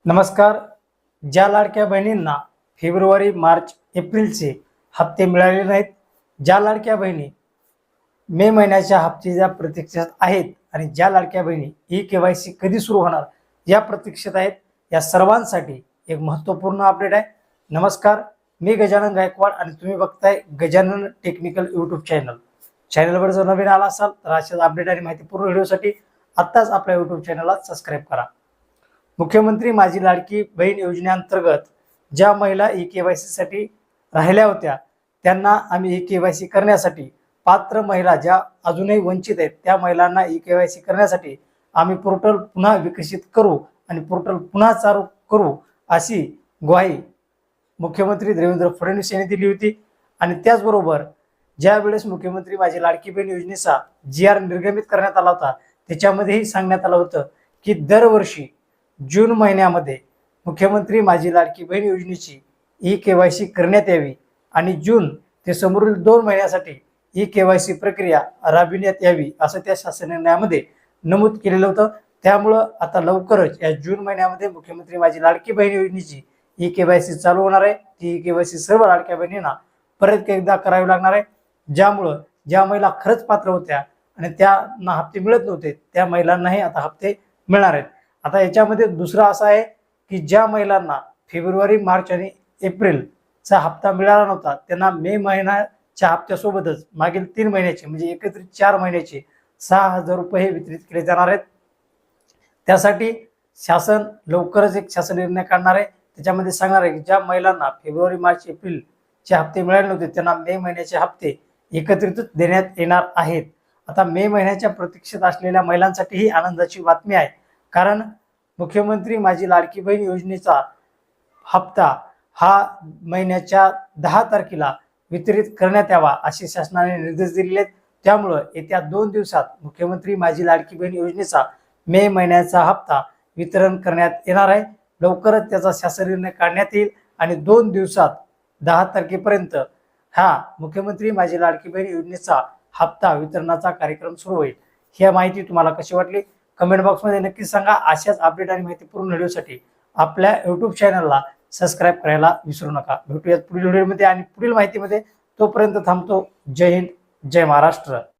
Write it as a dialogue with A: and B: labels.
A: नमस्कार. ज्या लाडक्या बहिणींना फेब्रुवारी, मार्च, एप्रिलचे हप्ते मिळालेले नाहीत, ज्या लाडक्या बहिणी मे महिन्याच्या हप्त्याच्या प्रतीक्षेत आहेत आणि ज्या लाडक्या बहिणी ई-केवायसी कधी सुरू होणार या प्रतीक्षेत आहेत, या सर्वांसाठी एक महत्त्वपूर्ण अपडेट आहे. नमस्कार, मी गजानन गायकवाड आणि तुम्ही बघताय गजानन टेक्निकल यूट्यूब चॅनलवर जर नवीन आला असाल तर अशाच अपडेट आणि माहितीपूर्ण व्हिडिओसाठी आत्ताच आपल्या यूट्यूब चॅनलला सबस्क्राईब करा. मुख्यमंत्री माझी लाडकी बहीण योजनेअंतर्गत ज्या महिला ई-केवायसी साठी राहिल्या होत्या त्यांना आम्ही ई-केवायसी करण्यासाठी, पात्र महिला ज्या अजूनही वंचित आहेत त्या महिलांना ई-केवायसी करण्यासाठी आम्ही पोर्टल पुन्हा विकसित करू आणि पोर्टल पुन्हा चालू करू अशी ग्वाही मुख्यमंत्री देवेंद्र फडणवीस यांनी दिली होती. आणि त्याचबरोबर ज्या वेळेस मुख्यमंत्री माझी लाडकी बहीण योजनेचा GR निर्गमित करण्यात आला होता त्याच्यामध्येही सांगण्यात आलं होतं की दरवर्षी जून महिन्यामध्ये मुख्यमंत्री माझी लाडकी बहीण योजनेची ई-केवायसी करण्यात यावी आणि जून ते समोरील 2 महिन्यासाठी ई-केवायसी प्रक्रिया राबविण्यात यावी असं त्या शासन निर्णयामध्ये नमूद केलेलं होतं. त्यामुळं आता लवकरच या जून महिन्यामध्ये मुख्यमंत्री माझी लाडकी बहीण योजनेची ई-केवायसी चालू होणार आहे. ती ई-केवायसी सर्व लाडक्या बहिणींना परत एकदा करावी लागणार आहे, ज्यामुळं ज्या महिला खरंच पात्र होत्या आणि त्यांना हप्ते मिळत नव्हते त्या महिलांनाही आता हप्ते मिळणार आहेत. आता याच्यामध्ये दुसरा असा आहे की ज्या महिलांना फेब्रुवारी, मार्च आणि एप्रिलचा हप्ता मिळाला नव्हता त्यांना मे महिन्याच्या हप्त्यासोबतच मागील 3 महिन्याचे म्हणजे एकत्रित 4 महिन्याचे 6,000 रुपये वितरित केले जाणार आहेत. त्यासाठी शासन लवकरच एक शासन निर्णय काढणार आहे. त्याच्यामध्ये सांगणार आहे की ज्या महिलांना फेब्रुवारी, मार्च, एप्रिलचे हप्ते मिळाले नव्हते त्यांना मे महिन्याचे हप्ते एकत्रितच देण्यात येणार आहेत. आता मे महिन्याच्या प्रतीक्षेत असलेल्या महिलांसाठी ही आनंदाची बातमी आहे, कारण मुख्यमंत्री माझी लाडकी बहीण योजनेचा हप्ता हा महिन्याच्या 10 तारखेला वितरित करण्यात यावा असे शासनाने निर्देश दिलेले आहेत. त्यामुळे येत्या 2 दिवसात मुख्यमंत्री माझी लाडकी बहीण योजनेचा मे महिन्याचा हप्ता वितरण करण्यात येणार आहे. लवकरच त्याचा शासन निर्णय काढण्यात येईल आणि 2 दिवसात 10 तारखेपर्यंत हा मुख्यमंत्री माझी लाडकी बहीण योजनेचा हप्ता वितरणाचा कार्यक्रम सुरू होईल. ही माहिती तुम्हाला कशी वाटली कमेंट बॉक्समध्ये नक्कीच सांगा. अशाच अपडेट आणि माहितीपूर्ण व्हिडिओसाठी आपल्या यूट्यूब चॅनलला सबस्क्राईब करायला विसरू नका. भेटूयात पुढील व्हिडिओमध्ये आणि पुढील माहितीमध्ये. तोपर्यंत थांबतो. जय हिंद, जय महाराष्ट्र.